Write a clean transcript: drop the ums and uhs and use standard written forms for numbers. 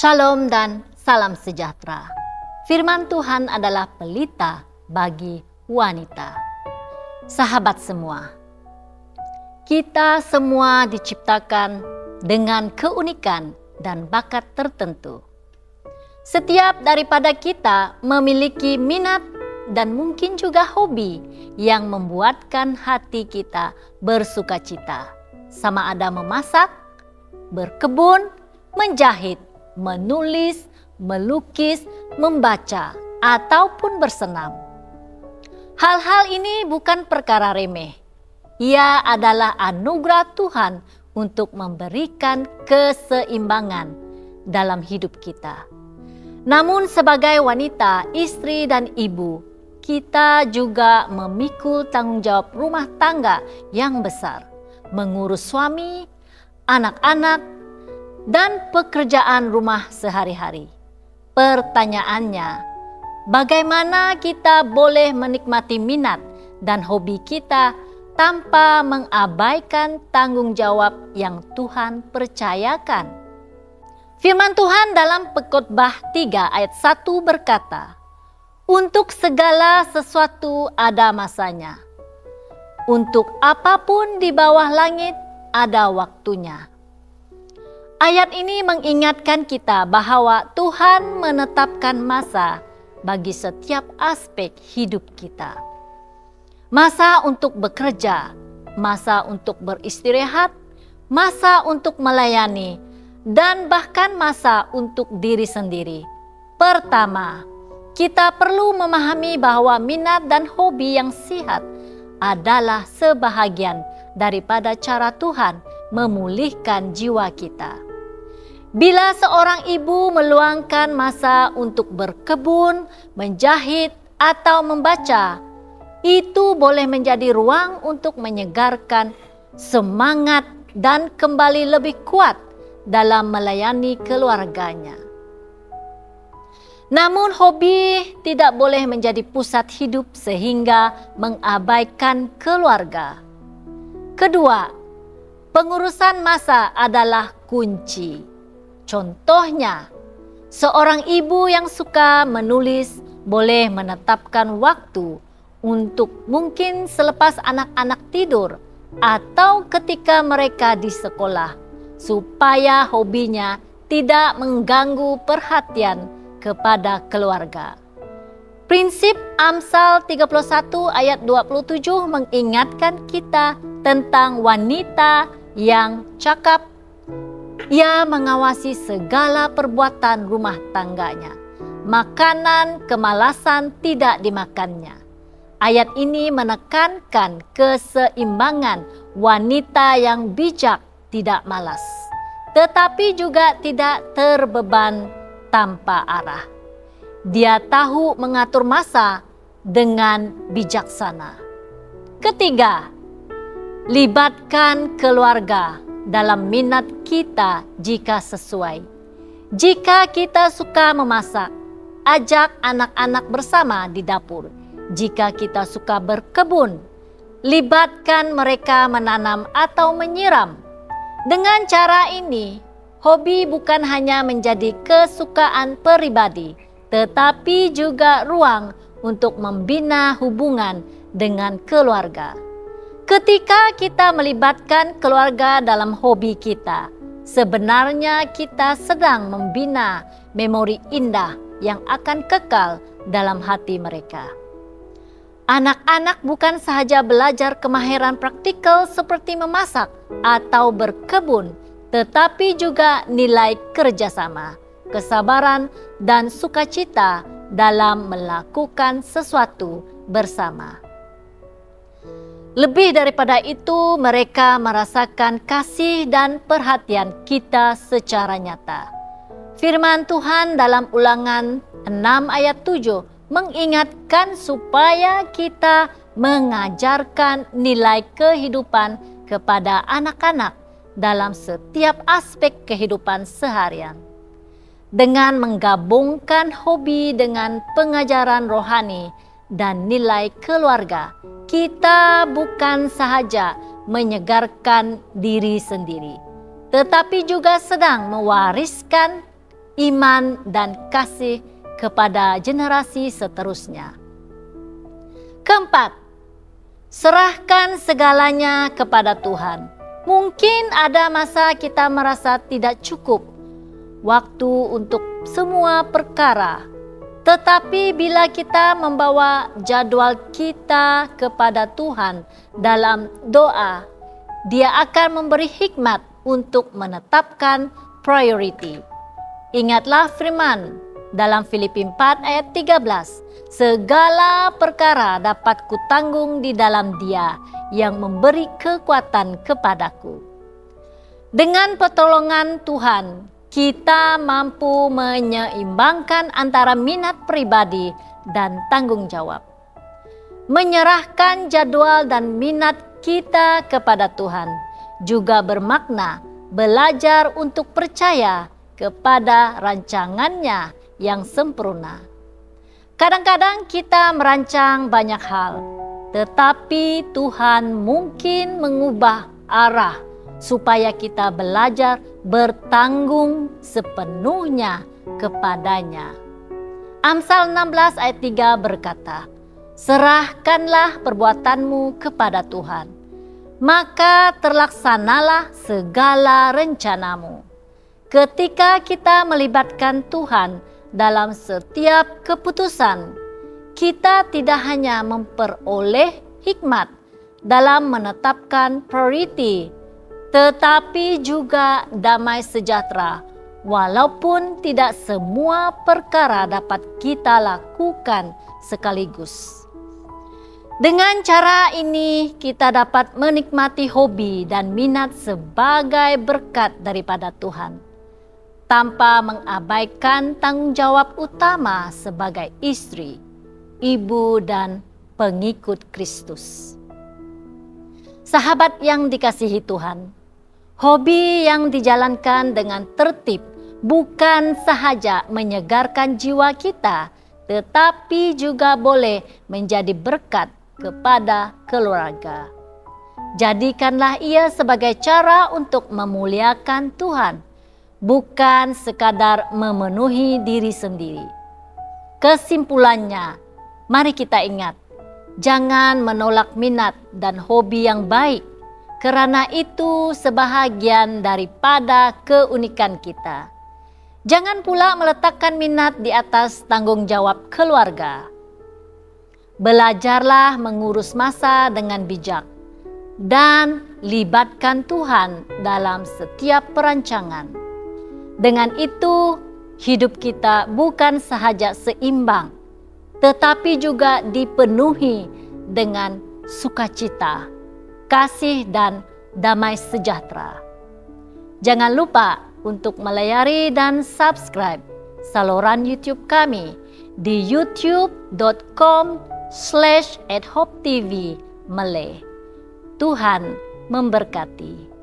Shalom dan salam sejahtera. Firman Tuhan adalah pelita bagi wanita. Sahabat semua, kita semua diciptakan dengan keunikan dan bakat tertentu. Setiap daripada kita memiliki minat dan mungkin juga hobi yang membuatkan hati kita bersukacita. Sama ada memasak, berkebun, menjahit, menulis, melukis, membaca, ataupun bersenam. Hal-hal ini bukan perkara remeh. Ia adalah anugerah Tuhan untuk memberikan keseimbangan dalam hidup kita. Namun sebagai wanita, istri, dan ibu, kita juga memikul tanggung jawab rumah tangga yang besar, mengurus suami, anak-anak, dan pekerjaan rumah sehari-hari. Pertanyaannya, bagaimana kita boleh menikmati minat dan hobi kita tanpa mengabaikan tanggung jawab yang Tuhan percayakan? Firman Tuhan dalam Pengkhotbah 3 ayat 1 berkata, "Untuk segala sesuatu ada masanya. Untuk apapun di bawah langit ada waktunya." Ayat ini mengingatkan kita bahwa Tuhan menetapkan masa bagi setiap aspek hidup kita. Masa untuk bekerja, masa untuk beristirahat, masa untuk melayani, dan bahkan masa untuk diri sendiri. Pertama, kita perlu memahami bahwa minat dan hobi yang sehat adalah sebahagian daripada cara Tuhan memulihkan jiwa kita. Bila seorang ibu meluangkan masa untuk berkebun, menjahit, atau membaca, itu boleh menjadi ruang untuk menyegarkan semangat dan kembali lebih kuat dalam melayani keluarganya. Namun hobi tidak boleh menjadi pusat hidup sehingga mengabaikan keluarga. Kedua, pengurusan masa adalah kunci. Contohnya, seorang ibu yang suka menulis boleh menetapkan waktu untuk mungkin selepas anak-anak tidur atau ketika mereka di sekolah, supaya hobinya tidak mengganggu perhatian kepada keluarga. Prinsip Amsal 31 ayat 27 mengingatkan kita tentang wanita yang cakap. Ia mengawasi segala perbuatan rumah tangganya. Makanan kemalasan tidak dimakannya. Ayat ini menekankan keseimbangan wanita yang bijak tidak malas, tetapi juga tidak terbeban tanpa arah. Dia tahu mengatur masa dengan bijaksana. Ketiga, libatkan keluarga dalam minat kita jika sesuai. Jika kita suka memasak, ajak anak-anak bersama di dapur. Jika kita suka berkebun, libatkan mereka menanam atau menyiram. Dengan cara ini, hobi bukan hanya menjadi kesukaan pribadi, tetapi juga ruang untuk membina hubungan dengan keluarga. Ketika kita melibatkan keluarga dalam hobi kita, sebenarnya kita sedang membina memori indah yang akan kekal dalam hati mereka. Anak-anak bukan sahaja belajar kemahiran praktikal seperti memasak atau berkebun, tetapi juga nilai kerjasama, kesabaran, dan sukacita dalam melakukan sesuatu bersama. Lebih daripada itu, mereka merasakan kasih dan perhatian kita secara nyata. Firman Tuhan dalam Ulangan 6 ayat 7 mengingatkan supaya kita mengajarkan nilai kehidupan kepada anak-anak dalam setiap aspek kehidupan seharian. Dengan menggabungkan hobi dengan pengajaran rohani dan nilai keluarga, kita bukan sahaja menyegarkan diri sendiri, tetapi juga sedang mewariskan iman dan kasih kepada generasi seterusnya. Keempat, serahkan segalanya kepada Tuhan. Mungkin ada masa kita merasa tidak cukup waktu untuk semua perkara. Tetapi bila kita membawa jadwal kita kepada Tuhan dalam doa, Dia akan memberi hikmat untuk menetapkan priority. Ingatlah firman dalam Filipi 4 ayat 13, segala perkara dapat kutanggung di dalam Dia yang memberi kekuatan kepadaku. Dengan pertolongan Tuhan, kita mampu menyeimbangkan antara minat pribadi dan tanggung jawab. Menyerahkan jadwal dan minat kita kepada Tuhan juga bermakna belajar untuk percaya kepada rancangannya yang sempurna. Kadang-kadang kita merancang banyak hal, tetapi Tuhan mungkin mengubah arah supaya kita belajar bertanggung sepenuhnya kepadanya. Amsal 16 ayat 3 berkata, serahkanlah perbuatanmu kepada Tuhan, maka terlaksanalah segala rencanamu. Ketika kita melibatkan Tuhan dalam setiap keputusan, kita tidak hanya memperoleh hikmat dalam menetapkan priority, tetapi juga damai sejahtera, walaupun tidak semua perkara dapat kita lakukan sekaligus. Dengan cara ini, kita dapat menikmati hobi dan minat sebagai berkat daripada Tuhan, tanpa mengabaikan tanggung jawab utama sebagai istri, ibu, dan pengikut Kristus. Sahabat yang dikasihi Tuhan, hobi yang dijalankan dengan tertib bukan sahaja menyegarkan jiwa kita, tetapi juga boleh menjadi berkat kepada keluarga. Jadikanlah ia sebagai cara untuk memuliakan Tuhan, bukan sekadar memenuhi diri sendiri. Kesimpulannya, mari kita ingat, jangan menolak minat dan hobi yang baik, karena itu sebahagian daripada keunikan kita. Jangan pula meletakkan minat di atas tanggung jawab keluarga. Belajarlah mengurus masa dengan bijak dan libatkan Tuhan dalam setiap perancangan. Dengan itu, hidup kita bukan sahaja seimbang, tetapi juga dipenuhi dengan sukacita, kasih, dan damai sejahtera. Jangan lupa untuk melayari dan subscribe saluran YouTube kami di youtube.com/@hopetv Malay. Tuhan memberkati.